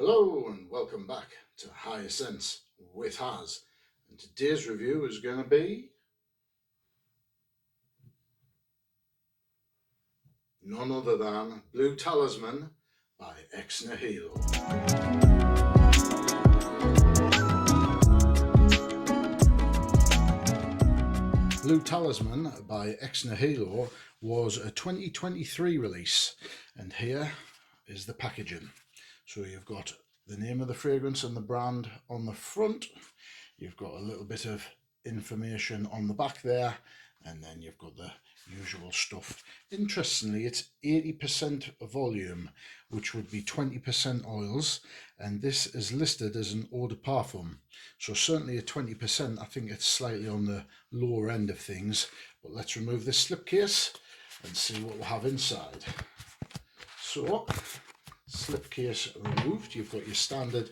Hello and welcome back to Higher Sense with Haz, and today's review is going to be none other than Blue Talisman by Nihilo. Blue Talisman by Nihilo was a 2023 release, and here is the packaging. So you've got the name of the fragrance and the brand on the front. You've got a little bit of information on the back there, and then you've got the usual stuff. Interestingly, it's 80% volume, which would be 20% oils, and this is listed as an eau de parfum. So certainly at 20%, I think it's slightly on the lower end of things. But let's remove this slipcase and see what we have inside. So, slipcase removed, you've got your standard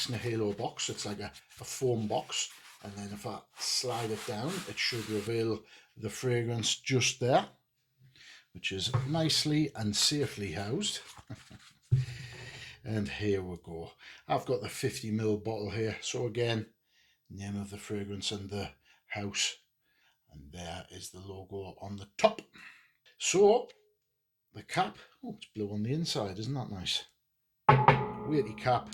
Nihilo box. It's like a foam box, and then if I slide it down, it should reveal the fragrance just there, which is nicely and safely housed. And here we go. I've got the 50ml bottle here, so again, name of the fragrance and the house, and there is the logo on the top. So the cap, oh, it's blue on the inside, isn't that nice? Weighty cap,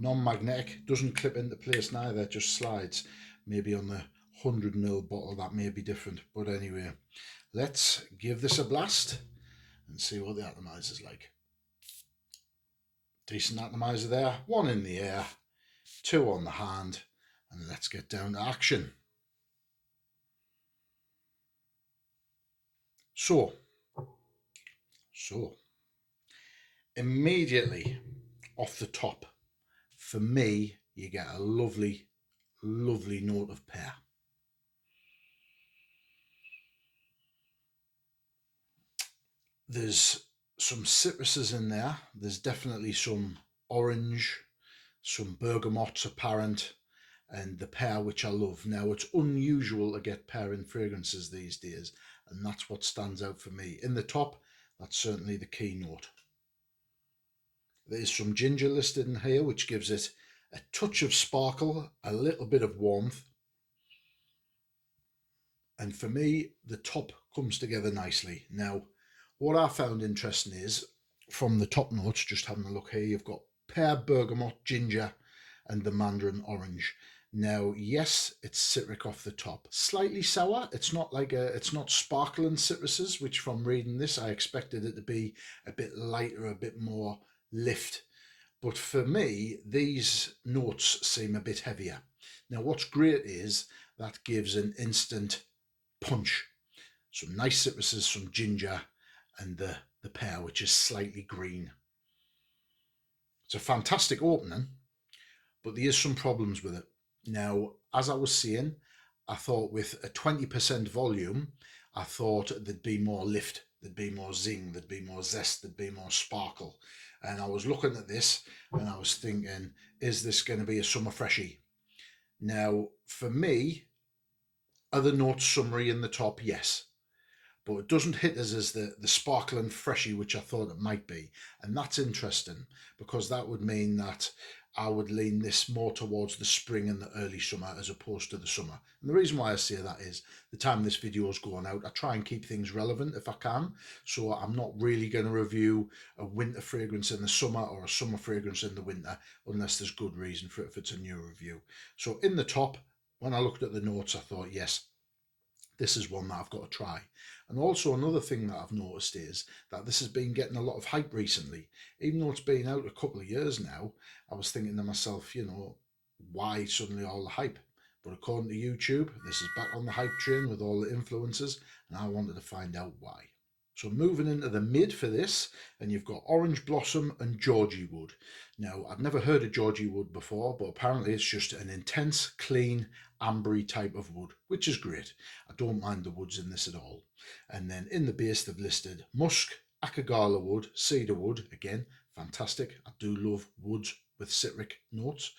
non-magnetic, doesn't clip into place neither, it just slides. Maybe on the 100ml bottle that may be different, but anyway, let's give this a blast and see what the atomizer's like. Decent atomizer there, one in the air, two on the hand, and let's get down to action. So immediately off the top, for me, you get a lovely note of pear. There's some citruses in there. There's definitely some orange, some bergamots apparent, and the pear, which I love. Now, it's unusual to get pear in fragrances these days, and that's what stands out for me. In the top, that's certainly the key note. There's some ginger listed in here, which gives it a touch of sparkle, a little bit of warmth. And for me, the top comes together nicely. Now, what I found interesting is, from the top notes, just having a look here, you've got pear, bergamot, ginger, and the mandarin orange. Now, yes, it's citric off the top. Slightly sour. It's not sparkling citruses, which from reading this, I expected it to be a bit lighter, a bit more lift. But for me, these notes seem a bit heavier. Now, what's great is that gives an instant punch. Some nice citruses, some ginger, and the pear, which is slightly green. It's a fantastic opening, but there is some problems with it. Now, as I was saying, I thought with a 20% volume, I thought there'd be more lift, there'd be more zing, there'd be more zest, there'd be more sparkle. And I was looking at this and I was thinking, is this going to be a summer freshie? Now, for me, are the notes summery in the top? Yes. But it doesn't hit us as the sparkling freshie, which I thought it might be. And that's interesting, because that would mean that I would lean this more towards the spring and the early summer as opposed to the summer. And the reason why I say that is the time this video is going out, I try and keep things relevant if I can. So I'm not really going to review a winter fragrance in the summer or a summer fragrance in the winter unless there's good reason for it, if it's a new review. So in the top, when I looked at the notes, I thought, yes, this is one that I've got to try. And also another thing that I've noticed is that this has been getting a lot of hype recently. Even though it's been out a couple of years now, I was thinking to myself, why suddenly all the hype? But according to YouTube, this is back on the hype train with all the influencers, and I wanted to find out why. So moving into the mid for this, and you've got Orange Blossom and Georgie Wood. Now, I've never heard of Georgie Wood before, but apparently it's just an intense, clean, ambery type of wood, which is great. I don't mind the woods in this at all. And then in the base, they've listed musk, akagala wood, cedar wood. Again, fantastic. I do love woods with citric notes.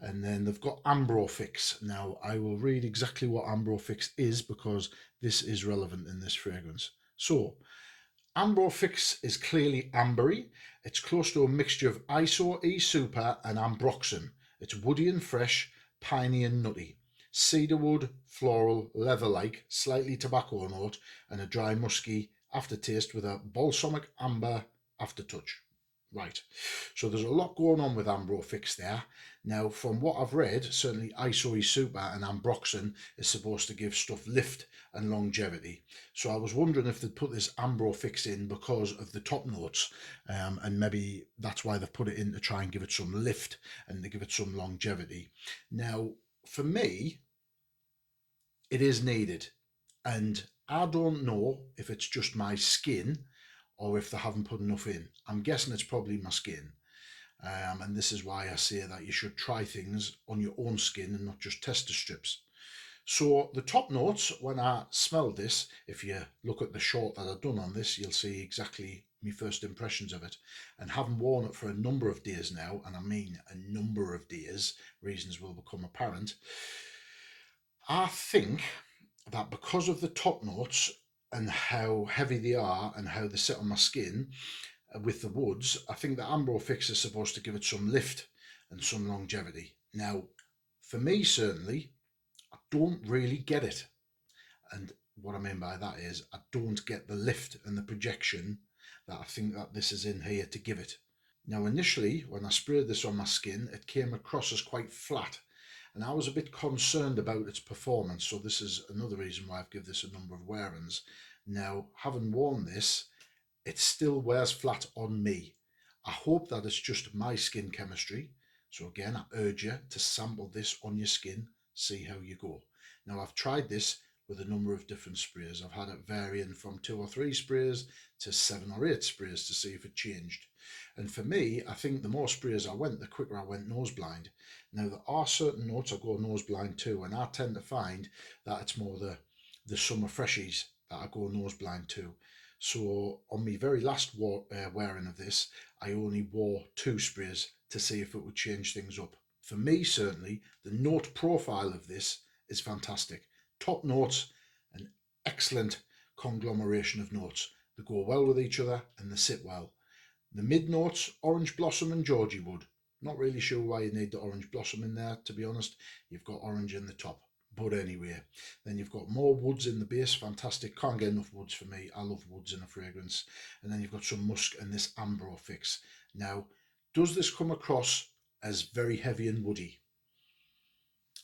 And then they've got Ambrofix. Now, I will read exactly what Ambrofix is because this is relevant in this fragrance. So, Ambro Fix is clearly ambery. It's close to a mixture of ISO, E-Super and ambroxan. It's woody and fresh, piney and nutty. Cedarwood, floral, leather-like, slightly tobacco note and a dry musky aftertaste with a balsamic amber aftertouch. Right, so there's a lot going on with Ambro Fix there. Now, from what I've read, certainly ISO Super and ambroxan is supposed to give stuff lift and longevity. So I was wondering if they'd put this Ambro Fix in because of the top notes, and maybe that's why they've put it in to try and give it some lift and to give it some longevity. Now, for me, it is needed, and I don't know if it's just my skin or if they haven't put enough in. I'm guessing it's probably my skin. And this is why I say that you should try things on your own skin and not just tester strips. So the top notes, when I smelled this, if you look at the short that I've done on this, you'll see exactly my first impressions of it. And having worn it for a number of days now, and I mean a number of days, reasons will become apparent, I think that because of the top notes and how heavy they are and how they sit on my skin with the woods, I think the Ambro Fix is supposed to give it some lift and some longevity. Now, for me, certainly, I don't really get it. And what I mean by that is I don't get the lift and the projection that I think that this is in here to give it. Now, initially, when I sprayed this on my skin, it came across as quite flat, and I was a bit concerned about its performance. So this is another reason why I've given this a number of wear-ins. Now, having worn this, it still wears flat on me. I hope that it's just my skin chemistry. So again, I urge you to sample this on your skin, see how you go. Now, I've tried this with a number of different sprays. I've had it varying from 2 or 3 sprays to 7 or 8 sprays to see if it changed. And for me, I think the more sprays I went, the quicker I went nose blind. Now, there are certain notes I go nose blind to, and I tend to find that it's more the summer freshies that I go nose blind to. So on my very last wearing of this, I only wore 2 sprays to see if it would change things up. For me, certainly, the note profile of this is fantastic. Top notes, an excellent conglomeration of notes. They go well with each other and they sit well. The mid notes, orange blossom and Georgie wood. Not really sure why you need the orange blossom in there, to be honest. You've got orange in the top. But anyway, then you've got more woods in the base. Fantastic. Can't get enough woods for me. I love woods in a fragrance. And then you've got some musk and this Ambro Fix. Now, does this come across as very heavy and woody?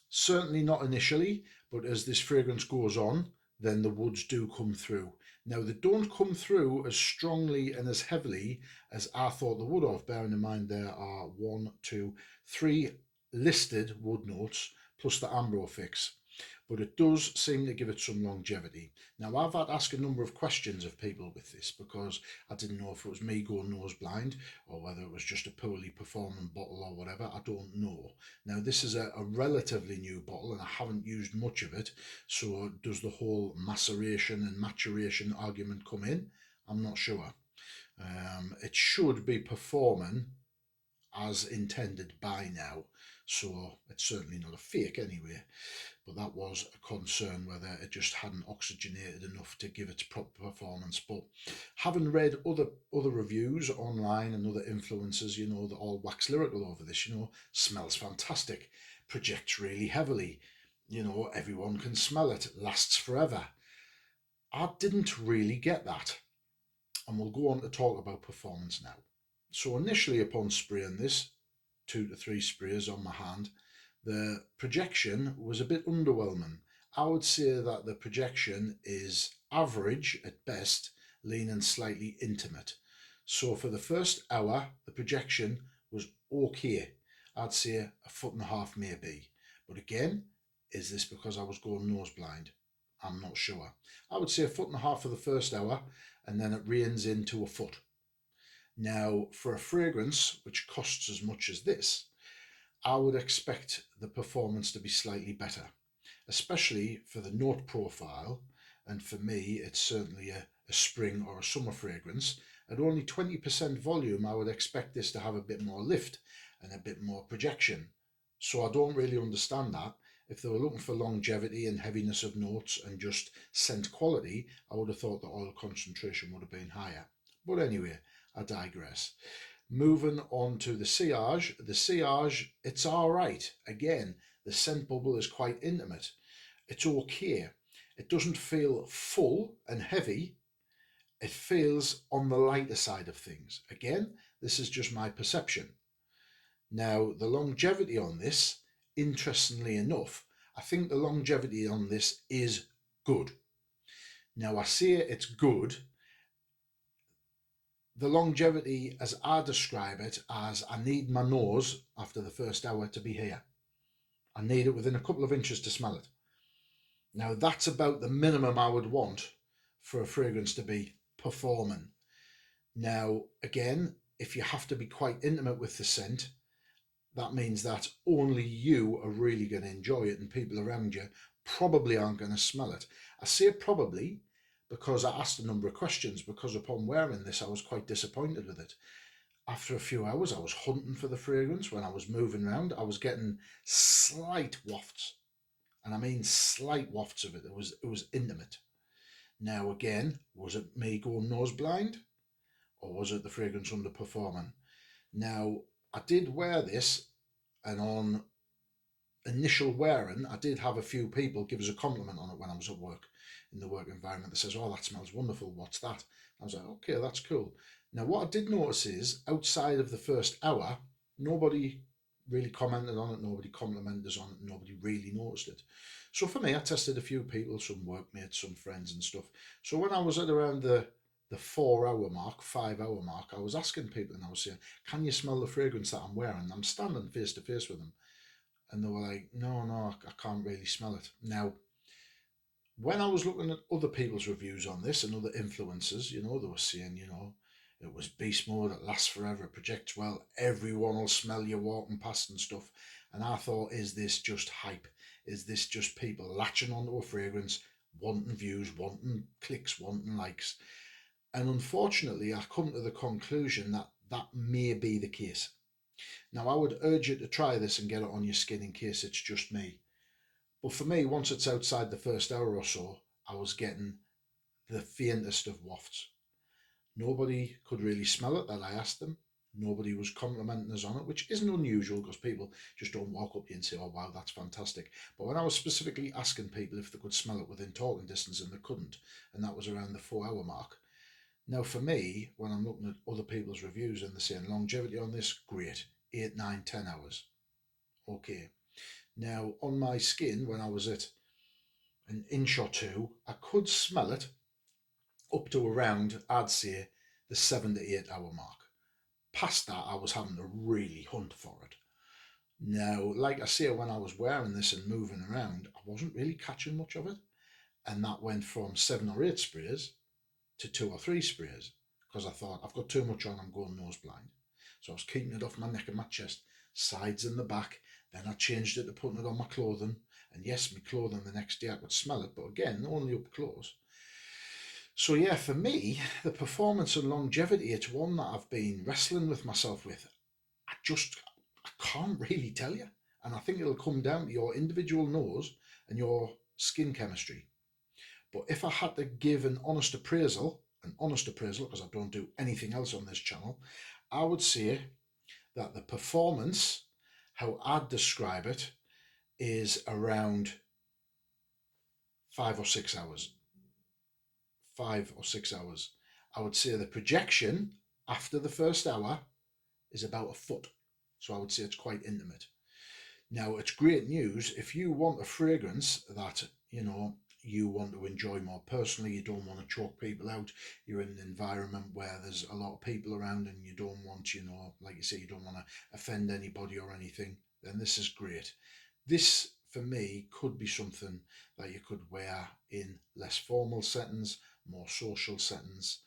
Certainly not initially, but as this fragrance goes on, then the woods do come through. Now, they don't come through as strongly and as heavily as I thought they would have, bearing in mind there are 1, 2, 3 listed wood notes plus the Ambro Fix. But it does seem to give it some longevity. Now, I've had to ask a number of questions of people with this because I didn't know if it was me going nose blind or whether it was just a poorly performing bottle or whatever. I don't know. Now, this is a relatively new bottle and I haven't used much of it. So does the whole maceration and maturation argument come in? I'm not sure. It should be performing as intended by now. So it's certainly not a fake anyway. But that was a concern whether it just hadn't oxygenated enough to give its proper performance. But having read other reviews online and other influencers, you know, they're all wax lyrical over this, you know, smells fantastic, projects really heavily, you know, everyone can smell it, lasts forever. I didn't really get that. And we'll go on to talk about performance now. So initially upon spraying this, 2 to 3 sprays on my hand, the projection was a bit underwhelming. I would say that the projection is average at best, leaning slightly intimate. So for the first hour, the projection was okay. I'd say 1.5 foot maybe. But again, is this because I was going nose blind? I'm not sure. I would say 1.5 feet for the first hour, and then it reins into 1 foot. Now, for a fragrance which costs as much as this, I would expect the performance to be slightly better, especially for the note profile. And for me, it's certainly a spring or a summer fragrance. At only 20% volume, I would expect this to have a bit more lift and a bit more projection. So I don't really understand that. If they were looking for longevity and heaviness of notes and just scent quality, I would have thought the oil concentration would have been higher. But anyway, I digress. Moving on to the sillage. The sillage, it's all right. Again, the scent bubble is quite intimate. It's okay. It doesn't feel full and heavy. It feels on the lighter side of things. Again, this is just my perception. Now, the longevity on this, interestingly enough, I think the longevity on this is good. Now, I say it's good. The longevity, as I describe it, as I need my nose after the first hour to be here. I need it within a couple of inches to smell it. Now, that's about the minimum I would want for a fragrance to be performing. Now, again, if you have to be quite intimate with the scent, that means that only you are really going to enjoy it and people around you probably aren't going to smell it. I say probably because I asked a number of questions, because upon wearing this I was quite disappointed with it. After a few hours I was hunting for the fragrance. When I was moving around I was getting slight wafts, and I mean slight wafts of it. It was intimate. Now again, was it me going nose blind, or was it the fragrance underperforming? Now, I did wear this, and on initial wearing, I did have a few people give us a compliment on it when I was at work, in the work environment. That says, "Oh, that smells wonderful. What's that?" I was like, "Okay, that's cool." Now, what I did notice is, outside of the first hour, nobody really commented on it, nobody complimented us on it, nobody really noticed it. So for me, I tested a few people, some workmates, some friends and stuff. So when I was at around the 4 hour mark, 5 hour mark, I was asking people and I was saying, "Can you smell the fragrance that I'm wearing?" I'm standing face to face with them. And they were like, no, I can't really smell it. Now, when I was looking at other people's reviews on this and other influencers, they were saying, it was beast mode, it lasts forever, it projects well, everyone will smell you walking past and stuff. And I thought, is this just hype? Is this just people latching onto a fragrance, wanting views, wanting clicks, wanting likes? And unfortunately, I come to the conclusion that that may be the case. Now, I would urge you to try this and get it on your skin in case it's just me. But for me, once it's outside the first hour or so, I was getting the faintest of wafts. Nobody could really smell it that I asked them. Nobody was complimenting us on it, which isn't unusual because people just don't walk up to you and say, "Oh, wow, that's fantastic." But when I was specifically asking people if they could smell it within talking distance, and they couldn't, and that was around the 4 hour mark. Now, for me, when I'm looking at other people's reviews and they're saying longevity on this, great, 8, 9, 10 hours. Okay. Now, on my skin, when I was at an inch or two, I could smell it up to around, I'd say, the 7 to 8 hour mark. Past that, I was having to really hunt for it. Now, like I say, when I was wearing this and moving around, I wasn't really catching much of it. And that went from 7 or 8 sprays to 2 or 3 sprays because I thought, I've got too much on, I'm going nose blind. So I was keeping it off my neck and my chest, sides and the back. Then I changed it to putting it on my clothing. And yes, my clothing the next day I could smell it, but again, only up close. So yeah, for me, the performance and longevity, it's one that I've been wrestling with myself with. I can't really tell you. And I think it'll come down to your individual nose and your skin chemistry. But if I had to give an honest appraisal, because I don't do anything else on this channel, I would say that the performance, how I'd describe it, is around 5 or 6 hours. 5 or 6 hours. I would say the projection after the first hour is about a foot. So I would say it's quite intimate. Now, it's great news if you want a fragrance that, you want to enjoy more personally, you don't want to choke people out, you're in an environment where there's a lot of people around and you don't want, like you say, you don't want to offend anybody or anything, then this is great. This, for me, could be something that you could wear in less formal settings, more social settings,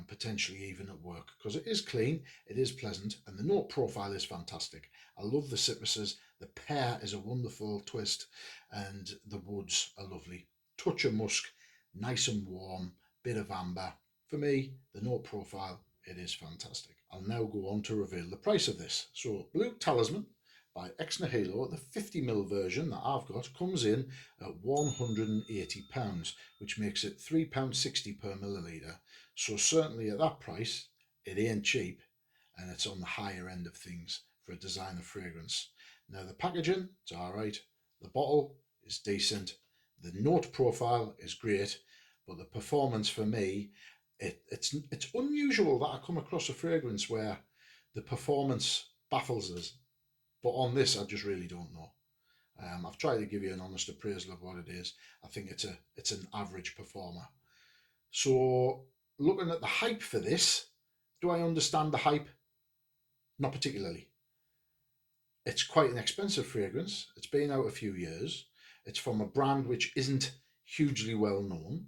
potentially even at work, because it is clean, it is pleasant, and the note profile is fantastic. I love the citruses, the pear is a wonderful twist, and the woods are lovely. Touch of musk, nice and warm, bit of amber. For me, the note profile, it is fantastic. I'll now go on to reveal the price of this. So, Blue Talisman by Nihilo, the 50ml version that I've got, comes in at £180, which makes it £3.60 per milliliter. So certainly at that price, it ain't cheap, and it's on the higher end of things for a designer fragrance. Now the packaging, it's alright. The bottle is decent. The note profile is great, but the performance for me, it's unusual that I come across a fragrance where the performance baffles us. But on this, I just really don't know. I've tried to give you an honest appraisal of what it is. I think it's an average performer. So looking at the hype for this, do I understand the hype? Not particularly. It's quite an expensive fragrance. It's been out a few years. It's from a brand which isn't hugely well known.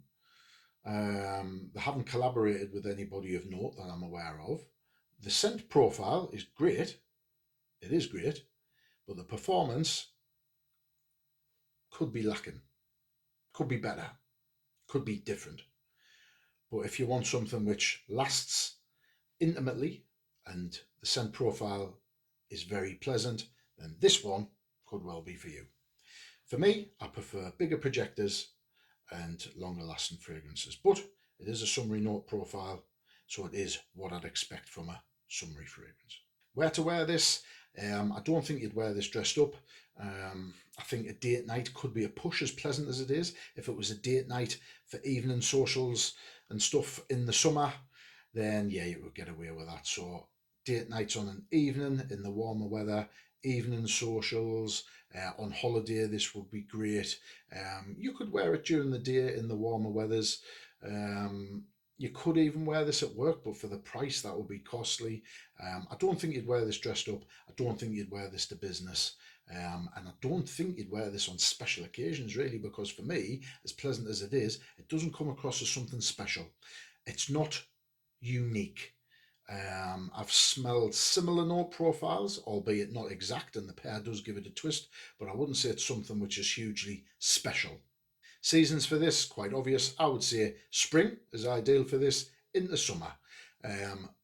They haven't collaborated with anybody of note that I'm aware of. The scent profile is great. It is great, but the performance could be lacking, could be better, could be different. But if you want something which lasts intimately and the scent profile is very pleasant, then this one could well be for you. For me, I prefer bigger projectors and longer lasting fragrances, but it is a summery note profile, so it is what I'd expect from a summery fragrance. Where to wear this? I don't think you'd wear this dressed up. I think a date night could be a push, as pleasant as it is. If it was a date night for evening socials and stuff in the summer, then yeah, you would get away with that. So date nights on an evening in the warmer weather, evening socials, on holiday, this would be great. You could wear it during the day in the warmer weathers. You could even wear this at work, but for the price, that would be costly. I don't think you'd wear this dressed up. I don't think you'd wear this to business. And I don't think you'd wear this on special occasions, really, because for me, as pleasant as it is, it doesn't come across as something special. It's not unique. I've smelled similar note profiles, albeit not exact, and the pear does give it a twist, but I wouldn't say it's something which is hugely special. Seasons for this, quite obvious. I would say spring is ideal for this, into summer.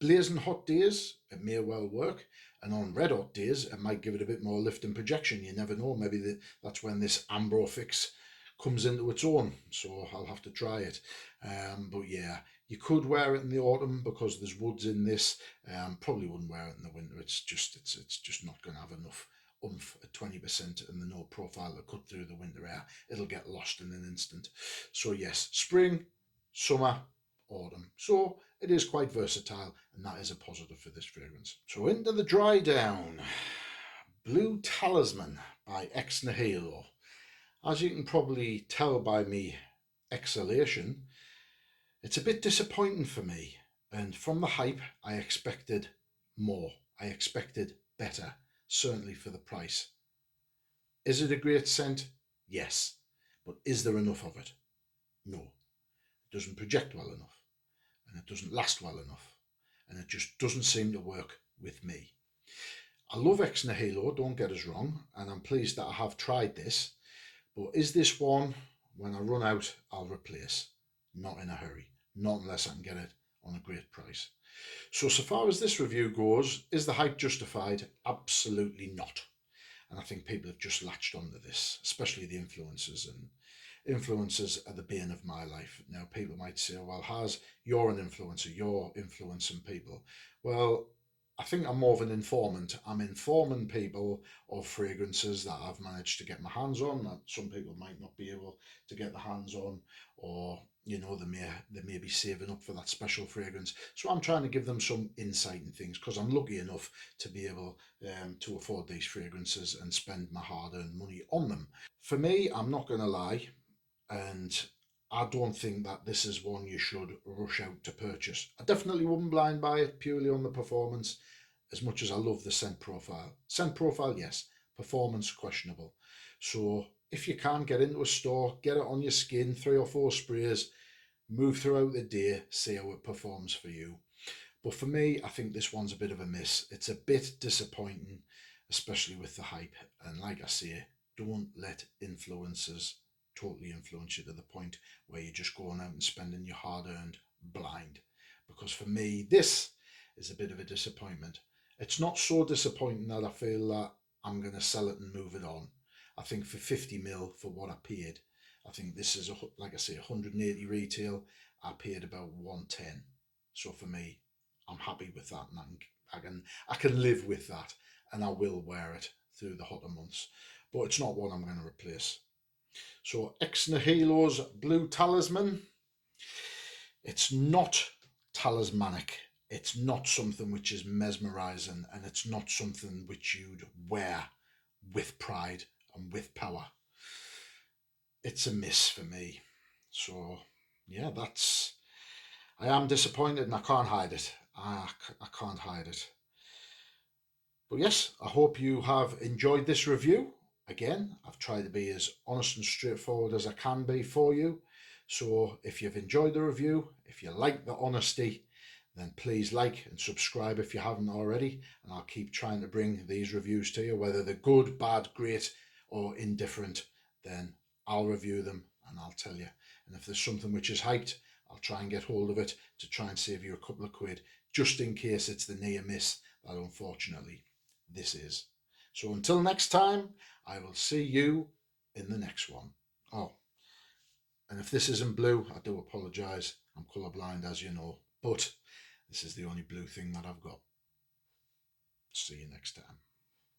Blazing hot days, it may well work. And on red hot days, it might give it a bit more lift and projection. You never know. Maybe that's when this Ambro fix comes into its own. So I'll have to try it. But yeah, you could wear it in the autumn because there's woods in this. Probably wouldn't wear it in the winter. It's just not going to have enough oomph at 20% in the note profile that cut through the winter air. It'll get lost in an instant. So yes, spring, summer, autumn. So it is quite versatile, and that is a positive for this fragrance. So into the dry down. Blue Talisman by Nihilo. As you can probably tell by me exhalation, it's a bit disappointing for me. And from the hype, I expected more. I expected better, certainly for the price. Is it a great scent? Yes. But is there enough of it? No. It doesn't project well enough, and it doesn't last well enough, and it just doesn't seem to work with me. I love Nihilo, don't get us wrong, and I'm pleased that I have tried this, but is this one, when I run out, I'll replace? Not in a hurry, not unless I can get it on a great price. So far as this review goes, is the hype justified? Absolutely not. And I think people have just latched onto this, especially the influencers. And influencers are the bane of my life. Now, people might say, well, you're an influencer, you're influencing people. Well, I think I'm more of an informant. I'm informing people of fragrances that I've managed to get my hands on that some people might not be able to get their hands on, or they may be saving up for that special fragrance. So I'm trying to give them some insight in things because I'm lucky enough to be able to afford these fragrances and spend my hard-earned money on them. For me, I'm not going to lie, and I don't think that this is one you should rush out to purchase. I definitely wouldn't blind buy it purely on the performance, as much as I love the scent profile. Scent profile, yes. Performance, questionable. So if you can get into a store, get it on your skin, 3 or 4 sprays, move throughout the day, see how it performs for you. But for me, I think this one's a bit of a miss. It's a bit disappointing, especially with the hype. And like I say, don't let influencers totally influence you to the point where you're just going out and spending your hard-earned blind. Because for me, this is a bit of a disappointment. It's not so disappointing that I feel that I'm going to sell it and move it on. I think for 50 mil for what I paid, I think this is, like I say, 180 retail. I paid about 110. So for me, I'm happy with that, and I can live with that, and I will wear it through the hotter months. But it's not one I'm going to replace. So ex Nihilo's Blue Talisman. It's not talismanic. It's not something which is mesmerizing, and it's not something which you'd wear with pride and with power. It's a miss for me. So yeah, I am disappointed, and I can't hide it. I can't hide it. But yes, I hope you have enjoyed this review. Again, I've tried to be as honest and straightforward as I can be for you. So if you've enjoyed the review, if you like the honesty, then please like and subscribe if you haven't already. And I'll keep trying to bring these reviews to you, whether they're good, bad, great, or indifferent, then I'll review them and I'll tell you. And if there's something which is hyped, I'll try and get hold of it to try and save you a couple of quid, just in case it's the near miss that unfortunately this is. So until next time, I will see you in the next one. Oh, and if this isn't blue, I do apologise. I'm colourblind, as you know, but this is the only blue thing that I've got. See you next time.